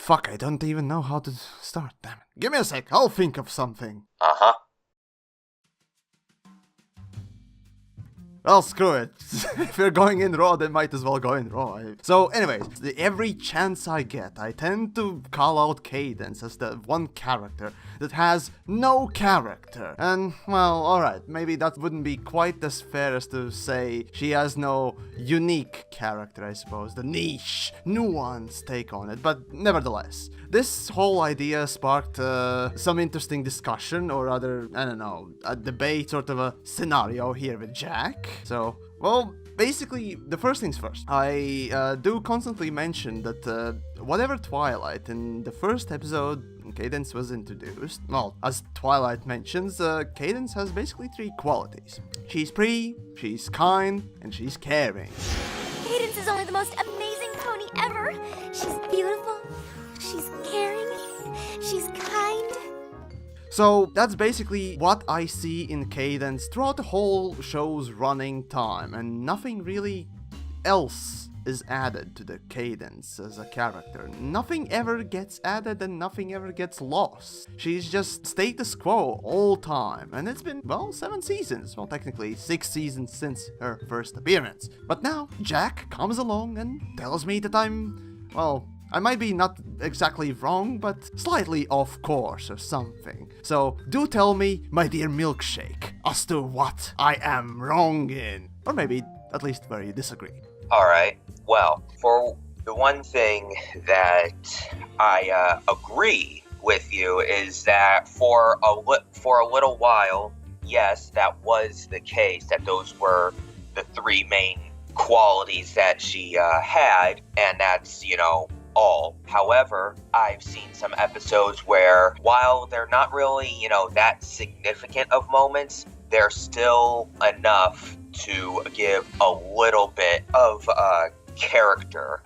fuck, I don't even know how to start, damn it. Give me a sec, I'll think of something. Uh-huh. Well, screw it. If you're going in raw, then might as well go in raw. So, anyways, every chance I get, I tend to call out Cadence as the one character that has no character. And, well, alright, maybe that wouldn't be quite as fair as to say she has no unique character, I suppose. The niche, nuanced take on it, but nevertheless. This whole idea sparked some interesting discussion, or rather, I don't know, a debate, sort of a scenario here with Jack. So, well, basically, the first things first. I do constantly mention that whatever Twilight in the first episode Cadence was introduced, well, as Twilight mentions, Cadence has basically 3 qualities. She's pretty, she's kind, and she's caring. Cadence is only the most amazing pony ever. She's beautiful, she's caring, she's kind. So that's basically what I see in Cadence throughout the whole show's running time, and nothing really else is added to the Cadence as a character. Nothing ever gets added and nothing ever gets lost. She's just status quo all time, and it's been, well, 7 seasons. Well, technically 6 seasons since her first appearance. But now Jack comes along and tells me that I'm, well, I might be not exactly wrong, but slightly off course or something. So do tell me, my dear Milkshake, as to what I am wrong in. Or maybe at least where you disagree. Alright, well, for the one thing that I agree with you is that for a little while, yes, that was the case, that those were the 3 main qualities that she had, and that's, all. However, I've seen some episodes where, while they're not really, that significant of moments, they're still enough to give a little bit of character.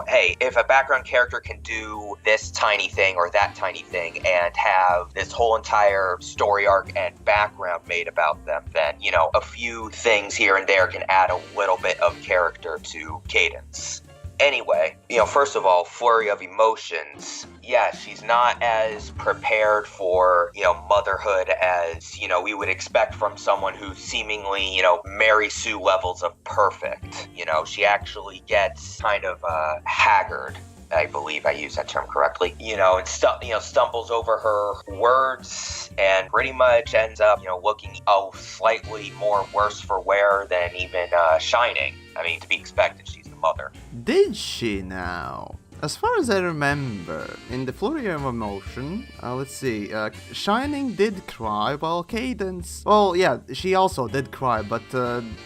Hey, if a background character can do this tiny thing or that tiny thing and have this whole entire story arc and background made about them, then, a few things here and there can add a little bit of character to Cadence. Anyway, first of all, flurry of emotions. Yeah, she's not as prepared for, motherhood as, we would expect from someone who's seemingly, Mary Sue levels of perfect. She actually gets kind of haggard. I believe I used that term correctly. And stumbles over her words and pretty much ends up, looking slightly more worse for wear than even Shining. I mean, to be expected, she's the mother. Did she now? As far as I remember, in the flurry of emotion, let's see, Shining did cry, while Cadence, well, yeah, she also did cry, but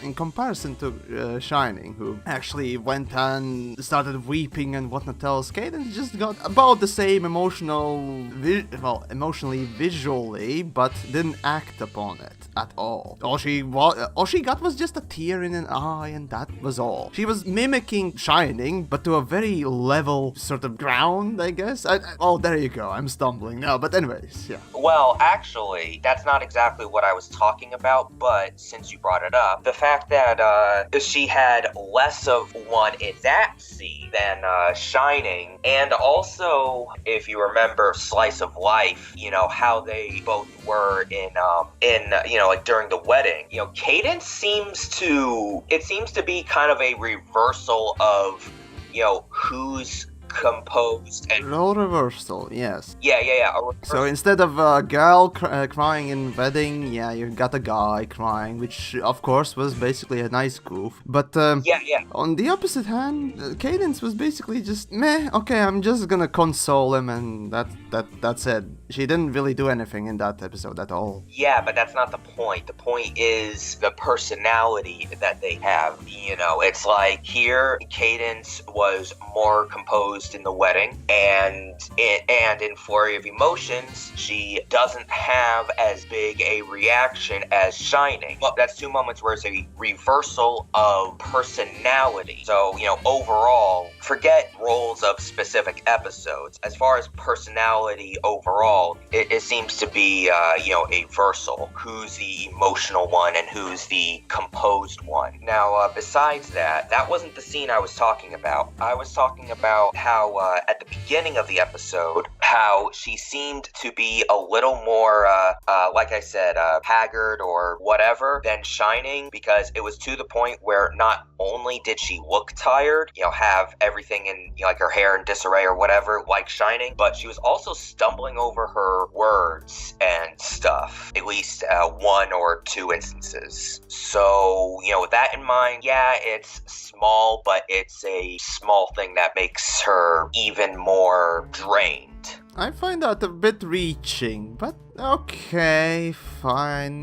in comparison to Shining, who actually went and started weeping and whatnot else, Cadence just got about the same emotionally visually, but didn't act upon it at all. All she got was just a tear in an eye, and that was all. She was mimicking Shining, but to a very level sort of ground, I guess. Oh, there you go. I'm stumbling now. But anyways, yeah. Well, actually, that's not exactly what I was talking about, but since you brought it up, the fact that she had less of one in that scene than Shining, and also, if you remember Slice of Life, how they both were in like during the wedding, Cadence seems to be kind of a reversal of, who's composed and role reversal, yes. Yeah. So instead of a girl crying in wedding, yeah, you got a guy crying, which of course was basically a nice goof. But on the opposite hand, Cadence was basically just meh. Okay, I'm just gonna console him, and that's it. She didn't really do anything in that episode at all. Yeah, but that's not the point. The point is the personality that they have. It's like here, Cadence was more composed in the wedding, and in Flurry of Emotions, she doesn't have as big a reaction as Shining. Well, that's 2 moments where it's a reversal of personality. So, overall, forget roles of specific episodes. As far as personality overall, it seems to be, a versal. Who's the emotional one and who's the composed one. Now, besides that wasn't the scene I was talking about. I was talking about how how at the beginning of the episode, how she seemed to be a little more, like I said, haggard or whatever than Shining, because it was to the point where not only did she look tired, have everything in, like her hair in disarray or whatever, like Shining, but she was also stumbling over her words and stuff, at least one or two instances. So, with that in mind, yeah, it's small, but it's a small thing that makes her even more drained. I find that a bit reaching, but okay, fine.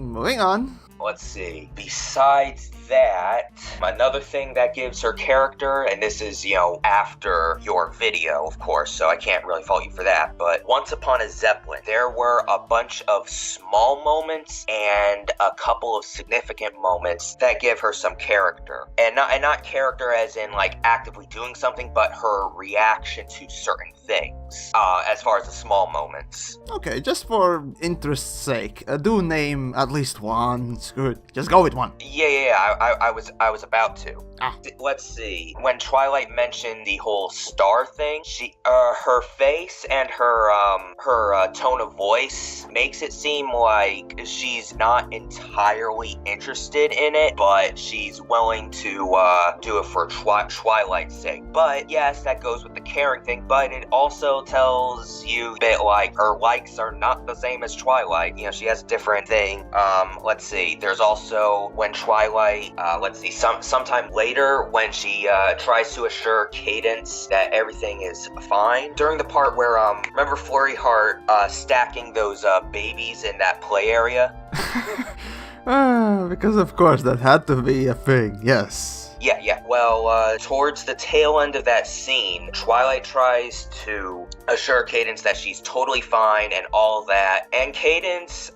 Moving on. Let's see. Besides that, another thing that gives her character, and this is, after your video, of course, so I can't really fault you for that, but once upon a Zeppelin, there were a bunch of small moments and a couple of significant moments that give her some character. And not character as in, like, actively doing something, but her reaction to certain things, as far as the small moments. Okay, just for interest's sake, do name at least one. It's good. Just go with one. Yeah, I was about to. Ah. Let's see. When Twilight mentioned the whole star thing, her face and her tone of voice makes it seem like she's not entirely interested in it, but she's willing to do it for Twilight's sake. But yes, that goes with the caring thing, but it also tells you that, like, her likes are not the same as Twilight. She has a different thing. Let's see. There's also when Twilight, sometime later when she tries to assure Cadence that everything is fine. During the part where, remember Flurry Heart stacking those babies in that play area? Because of course that had to be a thing, yes. Yeah. Well, towards the tail end of that scene, Twilight tries to assure Cadence that she's totally fine and all that, and Cadence,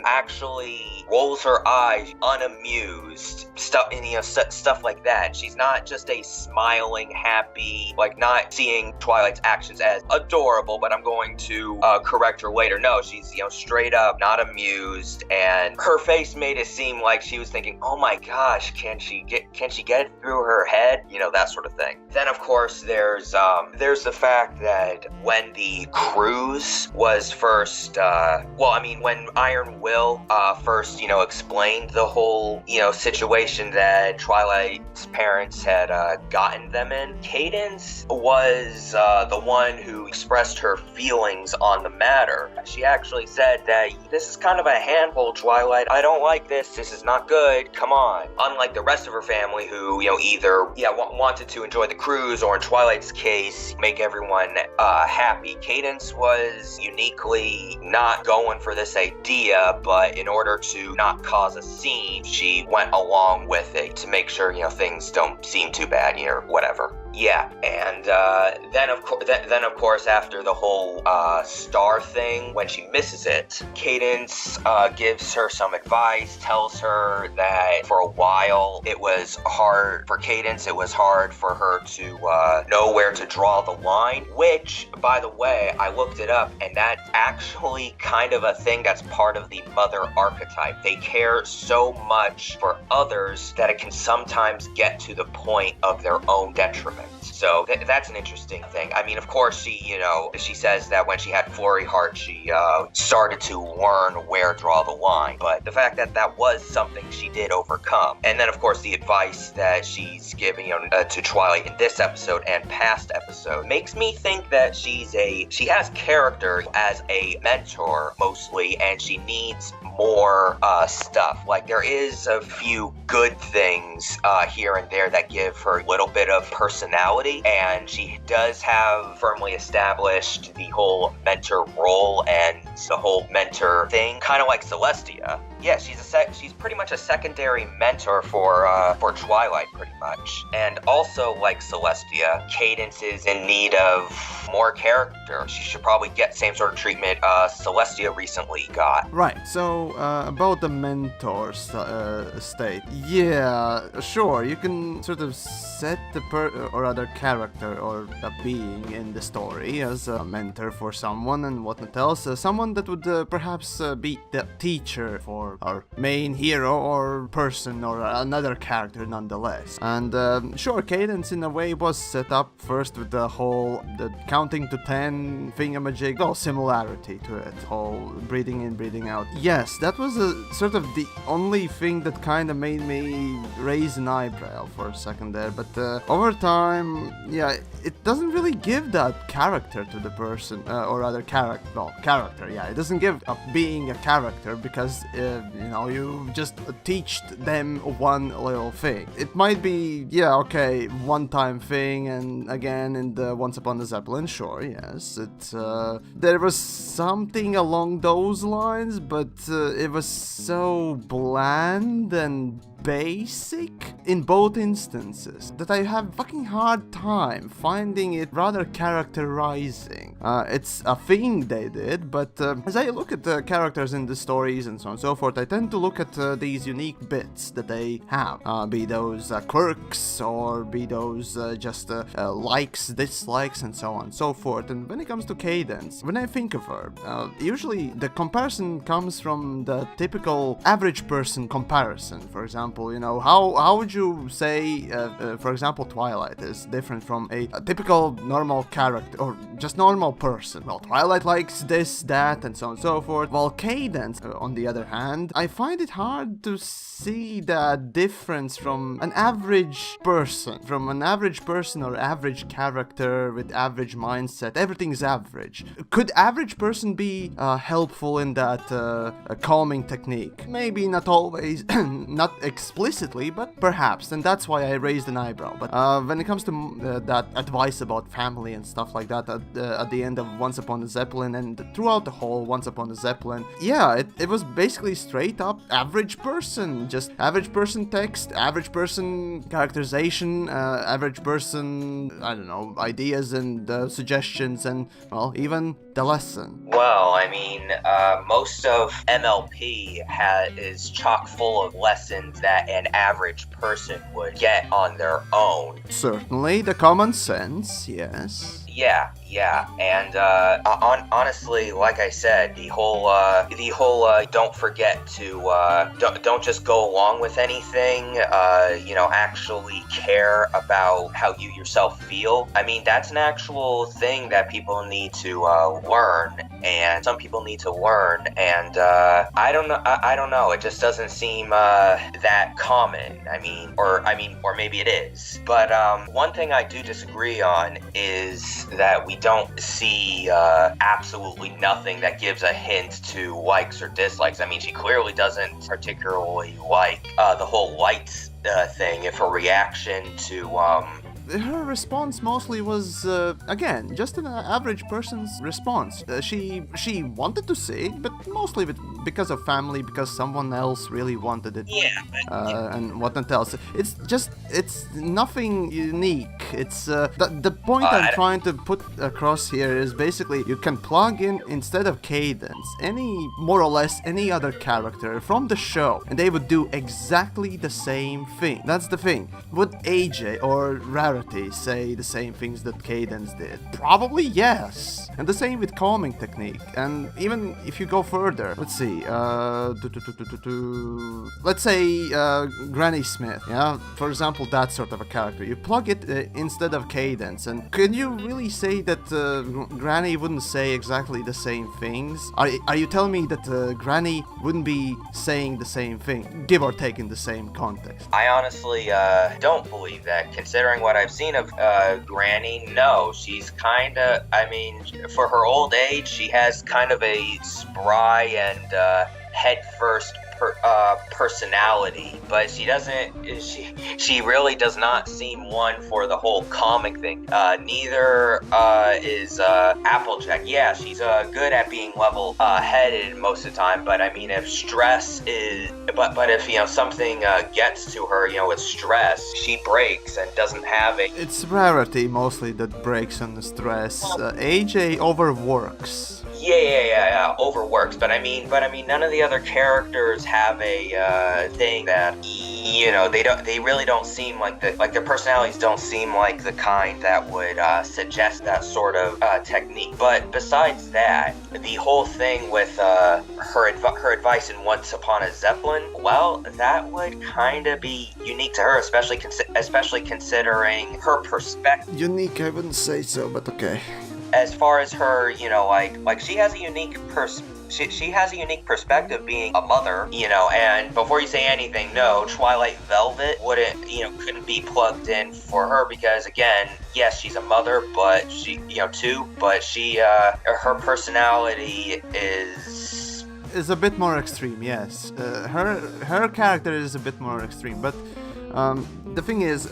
actually rolls her eyes, unamused, stuff like that. She's not just a smiling, happy, like, not seeing Twilight's actions as adorable, but I'm going to correct her later. No, she's, straight up not amused, and her face made it seem like she was thinking, oh my gosh, can she get it through her head? That sort of thing. Then, of course, there's the fact that when the cruise was first, when Iron Will first, explained the whole, situation that Twilight's parents had gotten them in, Cadence was the one who expressed her feelings on the matter. She actually said that this is kind of a handful, Twilight. I don't like this. This is not good. Come on. Unlike the rest of her family who, either wanted to enjoy the cruise or, in Twilight's case, make everyone happy, Cadence was uniquely not going for this idea, but in order to not cause a scene, she went along with it to make sure, things don't seem too bad, or whatever. Yeah, and then of course, after the whole star thing, when she misses it, Cadence gives her some advice, tells her that for a while it was hard for Cadence, it was hard for her to know where to draw the line, which, by the way, I looked it up, and that's actually kind of a thing that's part of the mother archetype. They care so much for others that it can sometimes get to the point of their own detriment. So that's an interesting thing. I mean, of course, she says that when she had Flurry Heart, she started to learn where to draw the line. But the fact that that was something she did overcome. And then, of course, the advice that she's giving to Twilight in this episode and past episode makes me think that she has character as a mentor, mostly, and she needs more stuff. Like, there is a few good things here and there that give her a little bit of personality, and she does have firmly established the whole mentor role and the whole mentor thing, kind of like Celestia. Yeah, she's pretty much a secondary mentor for Twilight, pretty much. And also, like Celestia, Cadence is in need of more character. She should probably get same sort of treatment Celestia recently got. Right, so about the mentor state. Yeah, sure, you can sort of set the or other character or a being in the story as a mentor for someone and whatnot else. Someone that would perhaps be the teacher for our main hero or person or another character nonetheless. And sure, Cadence in a way was set up first with the counting to 10 thingamajig, well, similarity to it, whole breathing in, breathing out. Yes, that was sort of the only thing that kind of made me raise an eyebrow for a second there, but over time, yeah, it doesn't really give that character to the person, or rather character, yeah, it doesn't give up being a character because, you just teach them one little thing. It might be, yeah, okay, one-time thing, and again, in the Once Upon a Zeppelin, sure, yes, there was something along those lines, but it was so bland and basic in both instances that I have fucking hard time finding it rather characterizing. It's a thing they did, but as I look at the characters in the stories and so on and so forth, I tend to look at these unique bits that they have, be those quirks or be those just likes, dislikes, and so on and so forth. And when it comes to Cadence, when I think of her, usually the comparison comes from the typical average person comparison. For example, how would you say, for example, Twilight is different from a typical normal character or just normal person? Well, Twilight likes this, that, and so on and so forth. While Cadence, on the other hand, I find it hard to see that difference from an average person or average character with average mindset. Everything's average. Could average person be helpful in that calming technique? Maybe not always, not explicitly, but perhaps, and that's why I raised an eyebrow. But when it comes to that advice about family and stuff like that at the end of Once Upon a Zeppelin and throughout the whole Once Upon a Zeppelin, yeah, it was basically straight up average person, just average person text, average person characterization, average person, I don't know, ideas and suggestions, and, well, even the lesson. Well, I mean, most of MLP is chock full of lessons that an average person would get on their own. Certainly, the common sense, yes. Yeah, and honestly, like I said, the whole don't forget to don't just go along with anything. Actually care about how you yourself feel. I mean, that's an actual thing that people need to learn, and some people need to learn. And I don't know. It just doesn't seem that common. Or maybe it is. But one thing I do disagree on is that we don't see absolutely nothing that gives a hint to likes or dislikes. I mean, she clearly doesn't particularly like the whole lights thing. If her reaction to her response mostly was, again, just an average person's response. She wanted to see it, but mostly because of family, because someone else really wanted it. Yeah. And whatnot else. It's nothing unique. It's, the point I'm trying to put across here is basically you can plug in, instead of Cadence, more or less any other character from the show, and they would do exactly the same thing. That's the thing. Would AJ or Rarity say the same things that Cadence did? Probably yes. And the same with calming technique. And even if you go further, let's see, let's say Granny Smith, yeah? For example, that sort of a character. You plug it instead of Cadence, and can you really say that Granny wouldn't say exactly the same things? Are you telling me that Granny wouldn't be saying the same thing, give or take in the same context? I honestly don't believe that, considering what I've seen of Granny. No, she's kinda, for her old age, she has kind of a spry and head-first personality, but she doesn't. She really does not seem one for the whole comic thing. Neither is Applejack. Yeah, she's good at being level-headed most of the time, but I mean, if stress is, but if something gets to her, with stress, she breaks and doesn't have it. It's rarity mostly that breaks under stress. AJ overworks. Yeah, overworks. But I mean, none of the other characters have a thing that they really don't seem like their personalities don't seem like the kind that would suggest that sort of technique. But besides that, the whole thing with her advice in Once Upon a Zeppelin, well, that would kind of be unique to her, especially considering her perspective. Unique, I wouldn't say so, but okay. As far as her, like she has a unique she has a unique perspective being a mother, and before you say anything, no, Twilight Velvet couldn't be plugged in for her because, again, yes, she's a mother, but her personality is a bit more extreme, yes. Her character is a bit more extreme, but the thing is,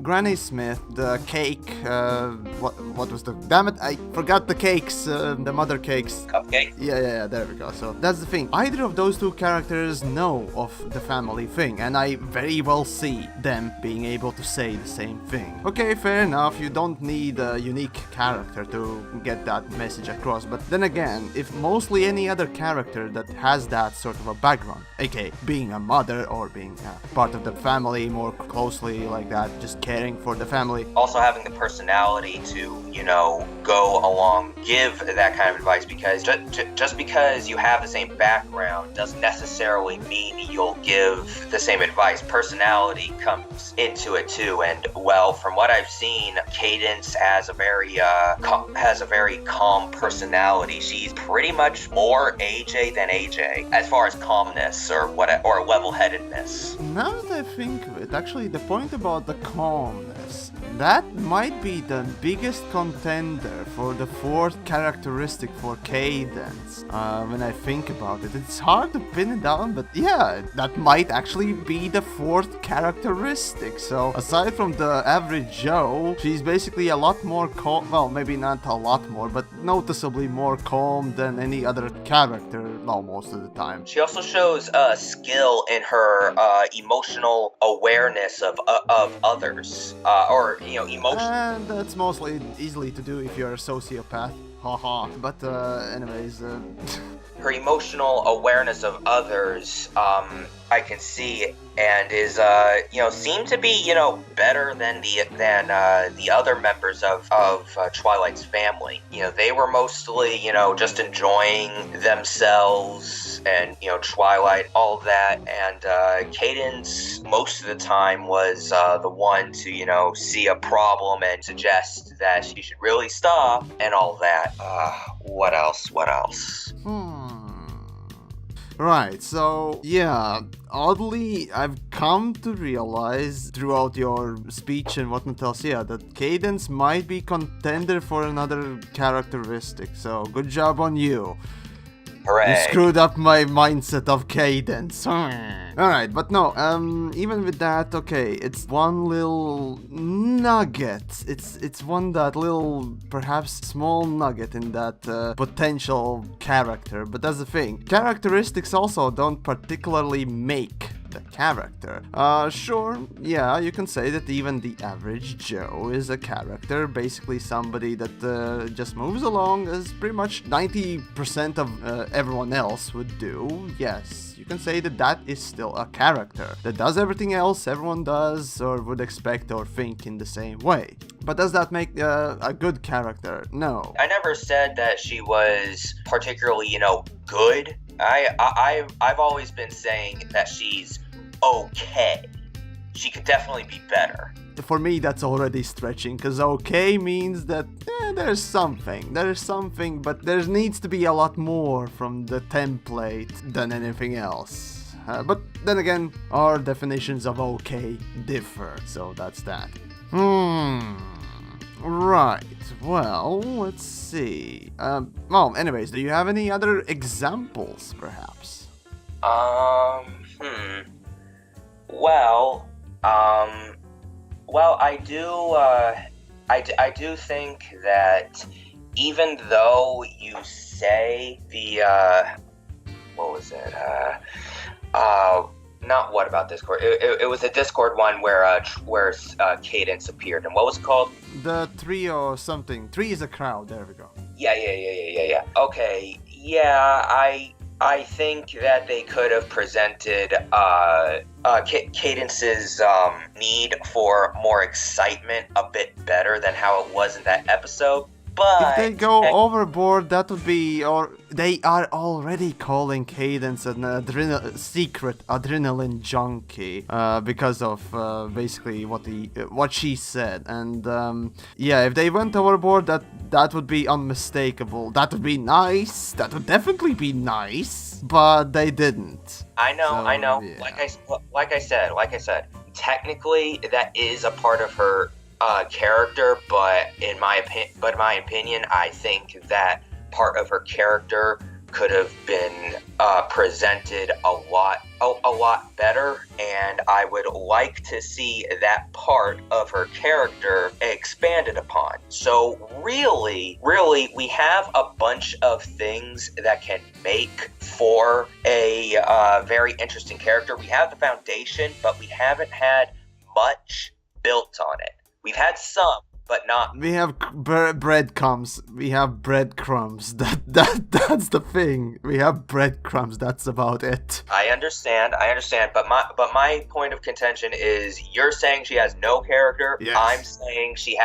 Granny Smith, the cake, what was the... Damn it, I forgot the cakes, the mother cakes. Cupcake? Yeah, there we go. So, that's the thing. Either of those two characters know of the family thing, and I very well see them being able to say the same thing. Okay, fair enough, you don't need a unique character to get that message across, but then again, if mostly any other character that has that sort of a background, aka being a mother or being part of the family more closely like that, just caring for the family. Also having the personality to, go along, give that kind of advice, because just because you have the same background doesn't necessarily mean you'll give the same advice. Personality comes into it too, and well, from what I've seen, Cadence has a very calm personality. She's pretty much more AJ than AJ as far as calmness or level-headedness. Now that I think of it, actually, the point about the calmness, that might be the biggest contender for the fourth characteristic for Cadence. When I think about it, it's hard to pin it down, but yeah, that might actually be the fourth characteristic. So aside from the average Joe, she's basically a lot more calm. Well, maybe not a lot more, but noticeably more calm than any other character, well, most of the time. She also shows skill in her emotional awareness of others, or emotion. And that's mostly easily to do if you're a sociopath. Haha. But anyways, her emotional awareness of others, I can see, and is seem to be better than the other members of Twilight's family. They were mostly just enjoying themselves, and Twilight, all that, and Cadence most of the time was the one to see a problem and suggest that she should really stop and all that. What else? Right, so yeah, oddly, I've come to realize throughout your speech and whatnot else, yeah, that Cadence might be contender for another characteristic, so good job on you. Hooray. You screwed up my mindset of Cadence. Alright, but no, even with that, okay, it's one little nugget. It's one that little, perhaps small nugget in that potential character. But that's the thing. Characteristics also don't particularly make the character. Sure, yeah, you can say that even the average Joe is a character, basically somebody that just moves along as pretty much 90% of everyone else would do. Yes, you can say that that is still a character that does everything else everyone does or would expect or think in the same way. But does that make a good character? No. I never said that she was particularly, good. I've always been saying that she's okay. She could definitely be better. For me, that's already stretching, because okay means that there's something, but there needs to be a lot more from the template than anything else. But then again, our definitions of okay differ, so that's that. Right, well, let's see. Well, anyways, do you have any other examples, perhaps? Well, I do think that even though you say the, what was it? Not What About Discord. It was a Discord one where Cadence appeared. And what was it called? The Three or something. Three is a crowd. There we go. Yeah. Okay. Yeah, I think that they could have presented Cadence's need for more excitement a bit better than how it was in that episode. But if they go overboard, that would be, or they are already calling Cadence an secret adrenaline junkie because of basically what she said, and yeah, if they went overboard, that would be unmistakable. That would be nice. That would definitely be nice, but they didn't. I know. Yeah. Like I said, technically that is a part of her character, but in my opinion, I think that part of her character could have been presented a lot better, and I would like to see that part of her character expanded upon. So really, we have a bunch of things that can make for a very interesting character. We have the foundation, but we haven't had much built on it. We've had some, but not. We have breadcrumbs. We have breadcrumbs. That's the thing. We have breadcrumbs. That's about it. I understand. But my point of contention is, you're saying she has no character. Yes. I'm saying she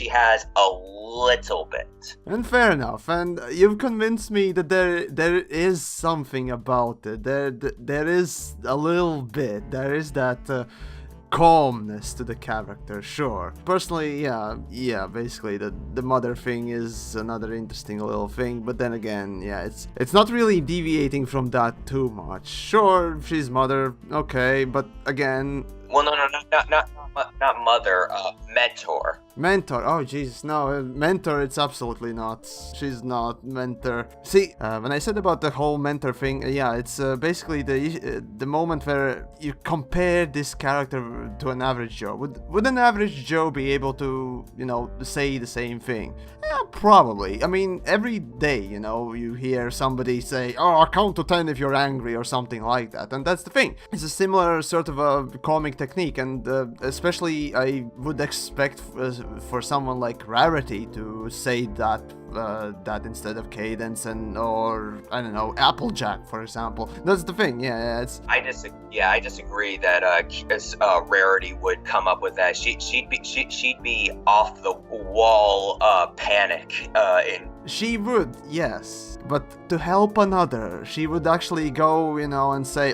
has a little bit. And fair enough. And you've convinced me that there is something about it. There is a little bit. There is that. Calmness to the character, sure. Personally, yeah, basically the mother thing is another interesting little thing, but then again, yeah, it's not really deviating from that too much. Sure, she's mother, okay, but again... Well, no, not mother, mentor. Mentor, oh Jesus, no, mentor, it's absolutely not. She's not mentor. See, when I said about the whole mentor thing, yeah, it's basically the moment where you compare this character to an average Joe. Would an average Joe be able to, say the same thing? Yeah, probably. I mean, every day, you hear somebody say, oh, I'll count to 10 if you're angry or something like that, and that's the thing. It's a similar sort of a comic technique, and especially I would expect for someone like Rarity to say that instead of Cadence or I don't know, Applejack, for example. That's the thing. Yeah, it's. I disagree that Rarity would come up with that. She'd be off the wall panic in. She would, yes, but to help another, she would actually go, and say,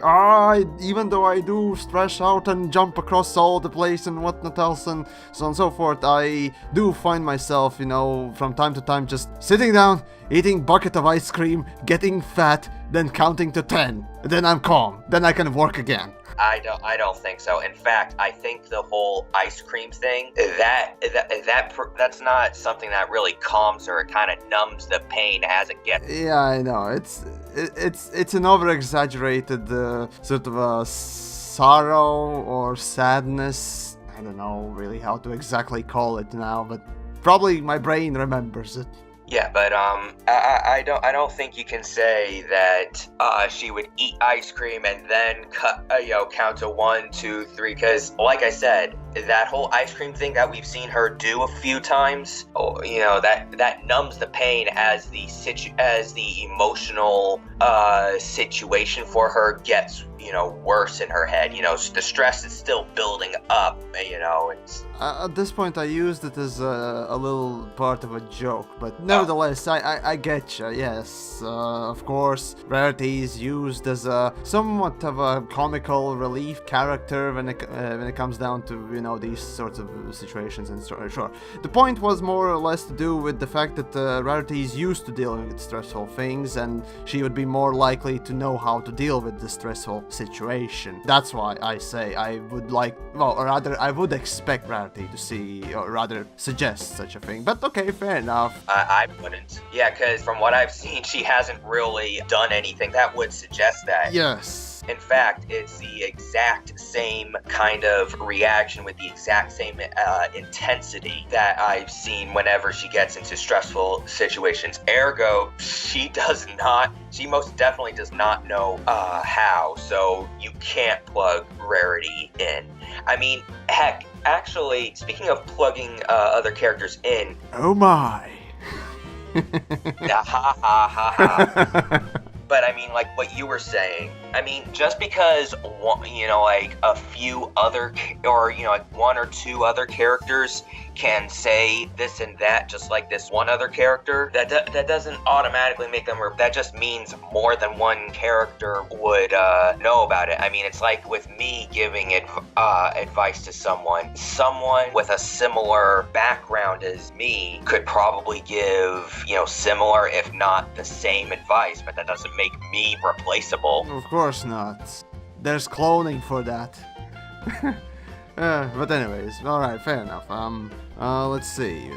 even though I do stress out and jump across all the place and whatnot else and so on and so forth, I do find myself, from time to time just sitting down, eating bucket of ice cream, getting fat, then counting to 10. Then I'm calm. Then I can work again. I don't think so. In fact, I think the whole ice cream thing, that's not something that really calms her. It kind of numbs the pain as it gets. Yeah, I know. It's an over-exaggerated sort of a sorrow or sadness. I don't know really how to exactly call it now, but probably my brain remembers it. Yeah, but I don't think you can say that she would eat ice cream and then count to 1, 2, 3. Because, like I said, that whole ice cream thing that we've seen her do a few times, that numbs the pain as the emotional situation for her gets worse in her head. The stress is still building up. It's. At this point, I used it as a little part of a joke, but nevertheless, I get you. Yes, of course, Rarity is used as a somewhat of a comical relief character when it comes down to these sorts of situations. And sure, the point was more or less to do with the fact that Rarity is used to dealing with stressful things, and she would be more likely to know how to deal with the stressful situation. That's why I say I would expect Rarity to see, or rather suggest such a thing. But okay, fair enough. I wouldn't. Yeah, because from what I've seen, she hasn't really done anything that would suggest that. Yes. In fact, it's the exact same kind of reaction with the exact same intensity that I've seen whenever she gets into stressful situations. Ergo, she most definitely does not know how, so you can't plug Rarity in. I mean, heck, actually, speaking of plugging other characters in... Oh my! Ha ha ha ha. But I mean, like what you were saying, I mean, just because like a few other, or like one or two other characters can say this and that, just like this one other character, that doesn't automatically make them. That just means more than one character would know about it. I mean, it's like with me giving advice to someone with a similar background as me could probably give similar, if not the same advice, but that doesn't make me replaceable. Of course not. There's cloning for that. But anyways, alright, fair enough. Let's see.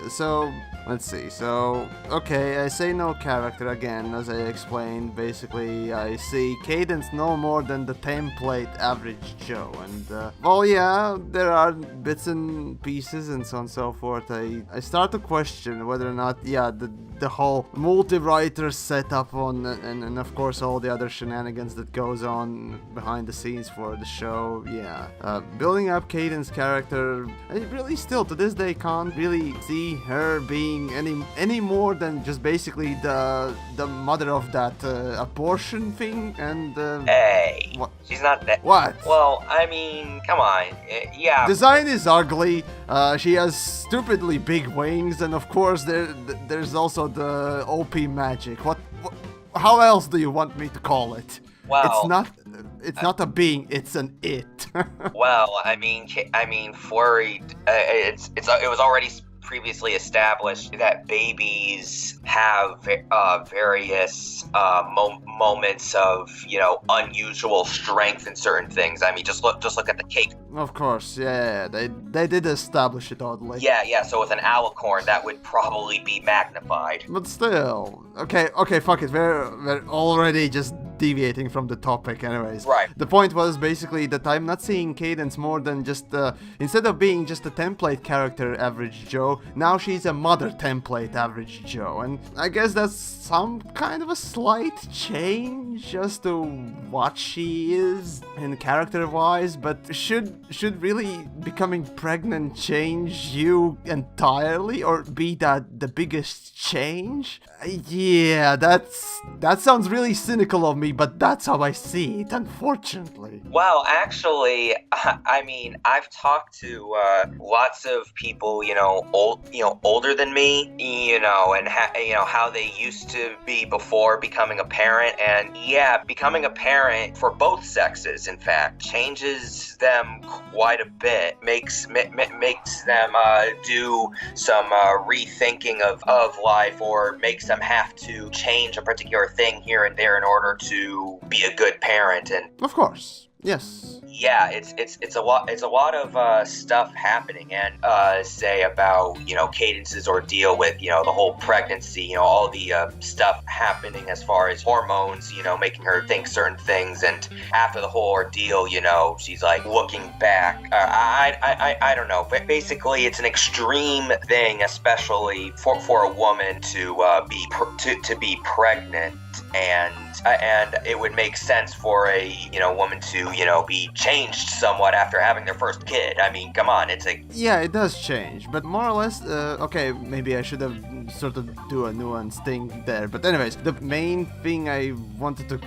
So, okay, I say no character again, as I explained. Basically, I see Cadence no more than the template average Joe. And, well, yeah, there are bits and pieces and so on and so forth. I start to question whether or not, yeah, the whole multi-writer setup on, and of course all the other shenanigans that goes on behind the scenes for the show, yeah. Building up Cadence character, I really still to this day can't really see her being any more than just basically the mother of that abortion thing, and hey, what? She's not that. What? Well, I mean, come on, yeah. Design is ugly. She has stupidly big wings, and of course there's also the OP magic. What? How else do you want me to call it? Well, it's not a being, it's an it. Well, I mean, Flurry, it was already previously established that babies have various moments of unusual strength in certain things. I mean, just look at the cake. Of course, yeah, they did establish it oddly. Yeah. So with an alicorn, that would probably be magnified. But still, okay, fuck it. We're already just deviating from the topic, anyways. Right. The point was basically that I'm not seeing Cadence more than just instead of being just a template character, average Joe. Now she's a mother template average Joe, and I guess that's some kind of a slight change as to what she is in character-wise, but should really becoming pregnant change you entirely, or be that the biggest change? Yeah, that sounds really cynical of me, but that's how I see it, unfortunately. Well, actually, I mean, I've talked to lots of people, older than me, and how they used to be before becoming a parent, and yeah, becoming a parent for both sexes, in fact, changes them quite a bit, makes them do some rethinking of life, or makes them have to change a particular thing here and there in order to be a good parent. And of course, yes. Yeah, it's a lot of stuff happening, and say about Cadence's ordeal with the whole pregnancy, all the stuff happening as far as hormones, making her think certain things, and after the whole ordeal, she's like looking back. I don't know. But basically, it's an extreme thing, especially for a woman to be pregnant, and it would make sense for a woman to be changed somewhat after having their first kid. I mean, come on, yeah, it does change, but more or less, okay, maybe I should have sort of do a nuanced thing there, but anyways, the main thing I wanted to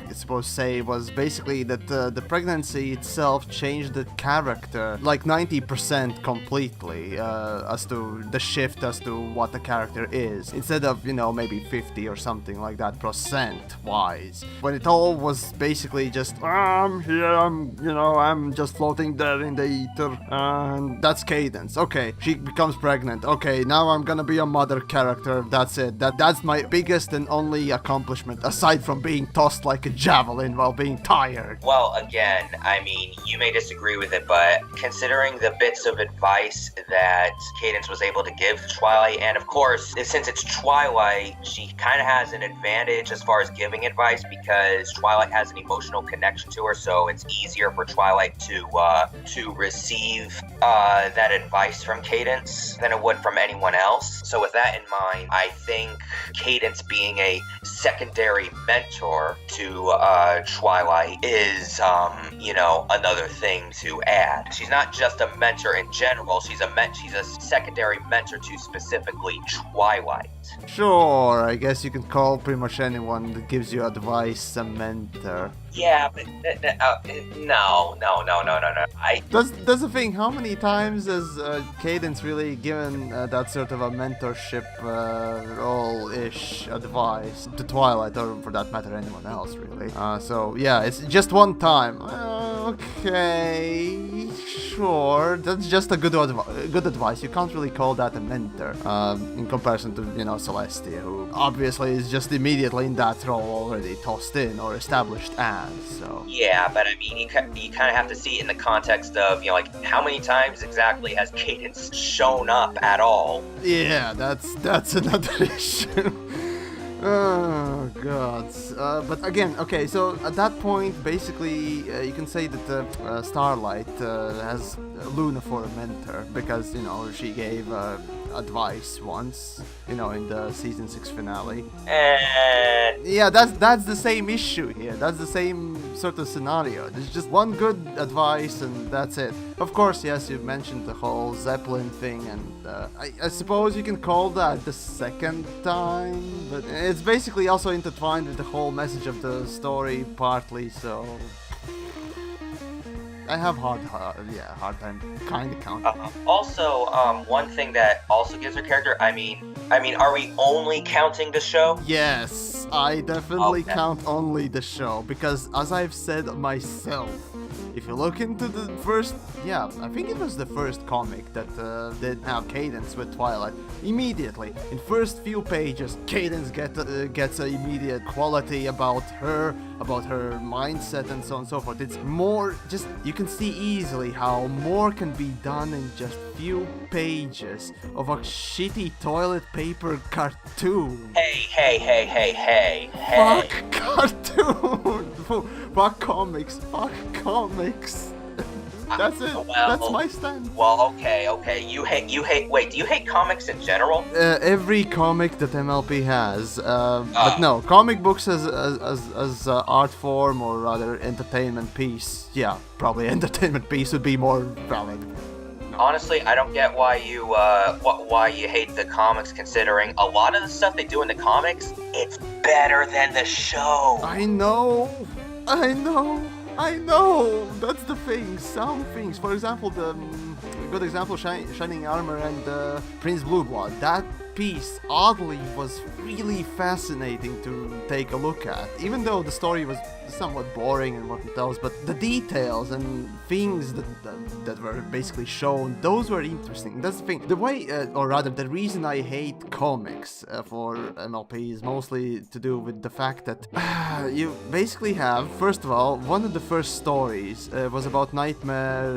say was basically that the pregnancy itself changed the character like 90% completely, as to the shift as to what the character is, instead of maybe 50 or something like that percent wise, when it all was basically just I'm here, I'm I'm just floating there in the ether. And that's Cadence. Okay, she becomes pregnant. Okay, now I'm gonna be a mother character. That's it. That's my biggest and only accomplishment, aside from being tossed like a javelin while being tired. Well, again, I mean, you may disagree with it, but considering the bits of advice that Cadence was able to give to Twilight, and of course, since it's Twilight, she kind of has an advantage as far as giving advice because Twilight has an emotional connection to her, so it's easier for Twilight to receive that advice from Cadence than it would from anyone else. So with that in mind, I think Cadence being a secondary mentor to Twilight is, another thing to add. She's not just a mentor in general, she's a secondary mentor to specifically Twilight. Sure, I guess you can call pretty much anyone that gives you advice a mentor. Yeah, but no. That's the thing. How many times has Cadence really given that sort of a mentorship role-ish advice to Twilight, or for that matter, anyone else, really? So yeah, it's just one time. Okay, sure. That's just a good advice. You can't really call that a mentor in comparison to Celestia, who obviously is just immediately in that role already tossed in or established as. So yeah, but I mean, you kind of have to see it in the context of how many times exactly has Cadence shown up at all? Yeah, that's another issue. Oh god. But again, okay, so at that point, basically, you can say that Starlight has Luna for a mentor because she gave advice once, in the season 6 finale. Yeah, that's the same issue here. That's the same sort of scenario. There's just one good advice and that's it. Of course, yes, you mentioned the whole Zeppelin thing, and I suppose you can call that the second time, but it's basically also intertwined with the whole message of the story partly, so I have hard time kind of counting. Also, one thing that also gives her character, I mean, are we only counting the show? Yes, I definitely count only the show, because as I've said myself, if you look into the first, I think it was the first comic that did have Cadence with Twilight. Immediately, in first few pages, Cadence gets an immediate quality about her mindset and so on and so forth. It's more, just, you can see easily how more can be done in just few pages of a shitty toilet paper cartoon. Hey. Fuck cartoon! Fuck comics. That's it. That's my stand. Well, okay. You hate. Wait, do you hate comics in general? Every comic that MLP has, but no, comic books as art form, or rather entertainment piece. Yeah, probably entertainment piece would be more valid. Honestly, I don't get why you hate the comics, considering a lot of the stuff they do in the comics, it's better than the show. I know. That's the thing. Some things, for example, the good example, Shining Armor and Prince Blueblood. That piece, oddly, was really fascinating to take a look at. Even though the story was somewhat boring and what it else, but the details and things that were basically shown, those were interesting. That's the thing. The way, or rather, the reason I hate comics for MLP is mostly to do with the fact that you basically have, first of all, one of the first stories was about Nightmare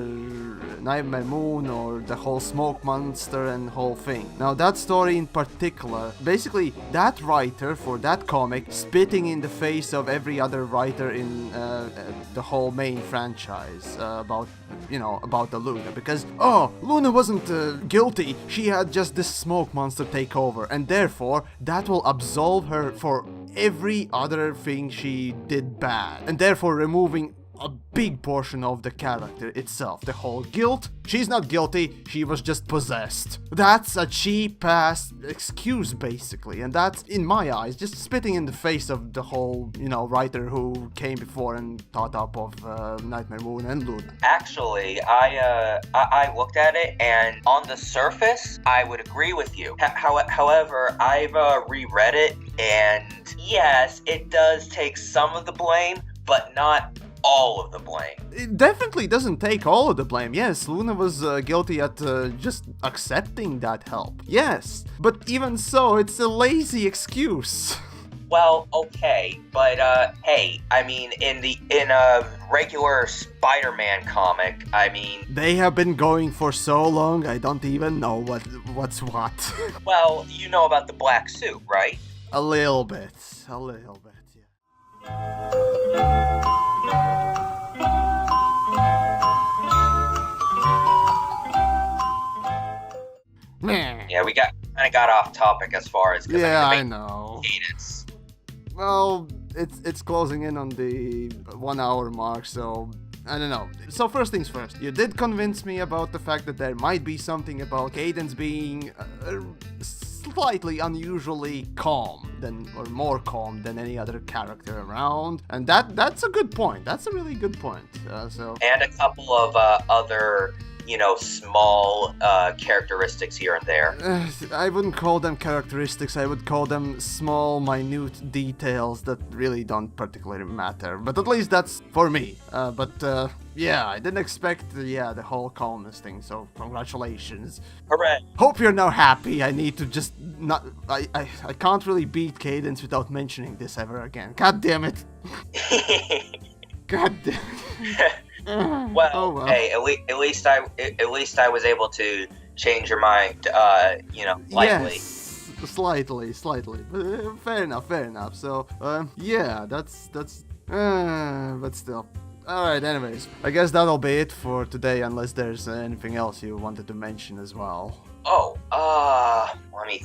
Moon, or the whole smoke monster and whole thing. Now that story in particular, basically that writer for that comic spitting in the face of every other writer in the whole main franchise about the Luna, because Luna wasn't guilty, she had just this smoke monster take over, and therefore that will absolve her for every other thing she did bad, and therefore removing a big portion of the character itself. The whole guilt, she's not guilty, she was just possessed. That's a cheap-ass excuse, basically, and that's, in my eyes, just spitting in the face of the whole, writer who came before and thought up of Nightmare Moon and Luna. Actually, I looked at it, and on the surface, I would agree with you. However, I've reread it, and yes, it does take some of the blame, but not all of the blame. It definitely doesn't take all of the blame. Yes, Luna was guilty at just accepting that help. Yes, but even so, it's a lazy excuse. Well, okay, but hey, I mean, in a regular Spider-Man comic, I mean, they have been going for so long, I don't even know what's what. Well, you know about the black suit, right? A little bit, yeah. Yeah, we kind of got off topic as far as I know. Cadence. Well, it's closing in on the 1 hour mark, so I don't know. So first things first, you did convince me about the fact that there might be something about Cadence being slightly unusually calm or more calm than any other character around, and that's a good point. That's a really good point. And a couple of other, small characteristics here and there. I wouldn't call them characteristics, I would call them small, minute details that really don't particularly matter. But at least that's for me. Yeah, I didn't expect the whole calmness thing, so congratulations. Hooray! Hope you're now happy. I need to just not... I can't really beat Cadence without mentioning this ever again. God damn it. God damn it. Well, hey, at least I was able to change your mind, lightly. Yes, slightly. But, fair enough. So, yeah, that's. But still. Alright, anyways, I guess that'll be it for today, unless there's anything else you wanted to mention as well. Oh, let me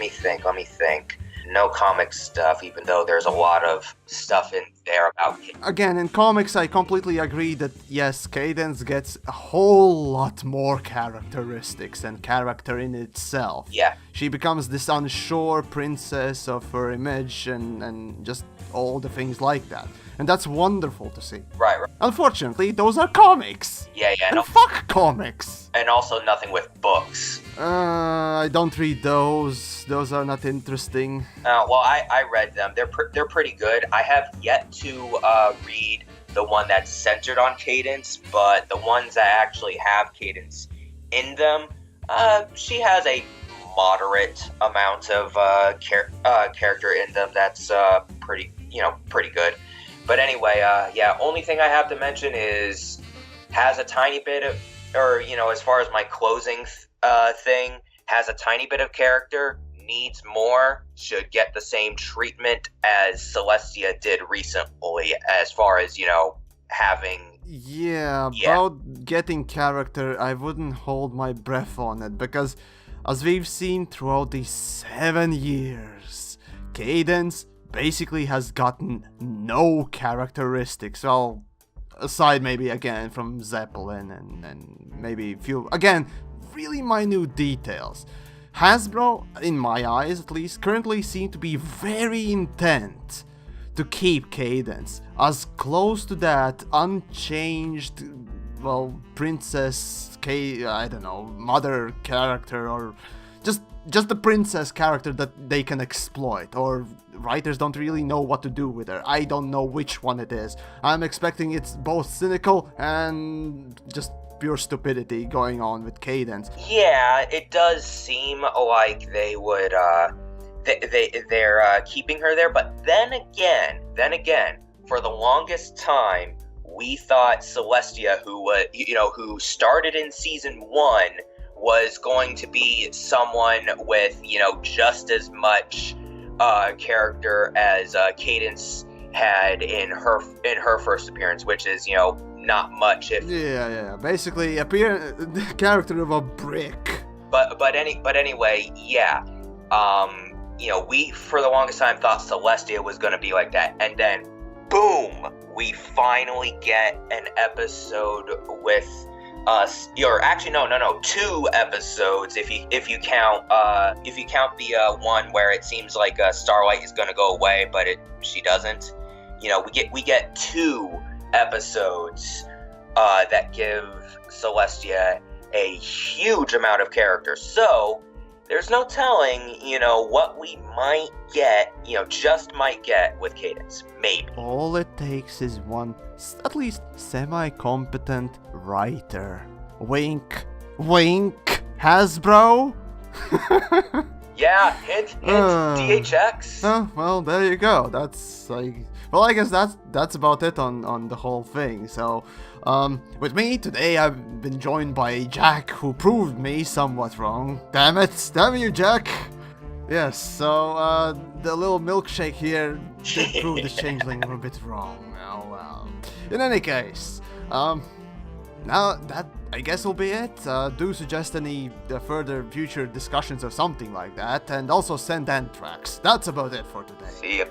think. No comic stuff, even though there's a lot of stuff in there about it. Again, in comics, I completely agree that, yes, Cadence gets a whole lot more characteristics and character in itself. Yeah. She becomes this unsure princess of her image and just all the things like that. And that's wonderful to see. Right. Unfortunately, those are comics. Yeah. And fuck comics. And also nothing with books. I don't read those. Those are not interesting. Well, I read them. They're pretty good. I have yet to read the one that's centered on Cadence, but the ones that actually have Cadence in them, she has a moderate amount of character in them. That's pretty good. But anyway, only thing I have to mention is has a tiny bit of, as far as my closing thing, has a tiny bit of character, needs more, should get the same treatment as Celestia did recently, as far as, having... Yeah, about getting character, I wouldn't hold my breath on it, because as we've seen throughout these 7 years, Cadence basically has gotten no characteristics. Well, aside maybe again from Zeppelin and maybe a few, again, really minute details. Hasbro, in my eyes at least, currently seem to be very intent to keep Cadence as close to that unchanged, princess, mother character, or just the princess character that they can exploit, or writers don't really know what to do with her. I don't know which one it is. I'm expecting it's both cynical and just pure stupidity going on with Cadence. Yeah, it does seem like they would, they're keeping her there, but then again, for the longest time, we thought Celestia, who started in season 1, was going to be someone with, just as much character as Cadence had in her first appearance, which is, not much. Basically, the character of a brick. But anyway, yeah. We for the longest time thought Celestia was going to be like that, and then boom, we finally get an episode with us, or actually no, 2 episodes if you count the one where it seems like Starlight is gonna go away, but she doesn't. We get 2 episodes that give Celestia a huge amount of character. So there's no telling, what we might get, just might get with Cadence. Maybe. All it takes is one, at least semi-competent writer. Wink. Wink. Hasbro? Yeah, hint, DHX. Oh, well, there you go. That's like... Well, I guess that's about it on the whole thing. So, with me today, I've been joined by Jack, who proved me somewhat wrong. Damn it! Damn you, Jack! Yes, so, the little milkshake here did prove the changeling a bit wrong. Oh, well. In any case, now that I guess will be it. Do suggest any further future discussions or something like that, and also send Anthrax. That's about it for today. See ya.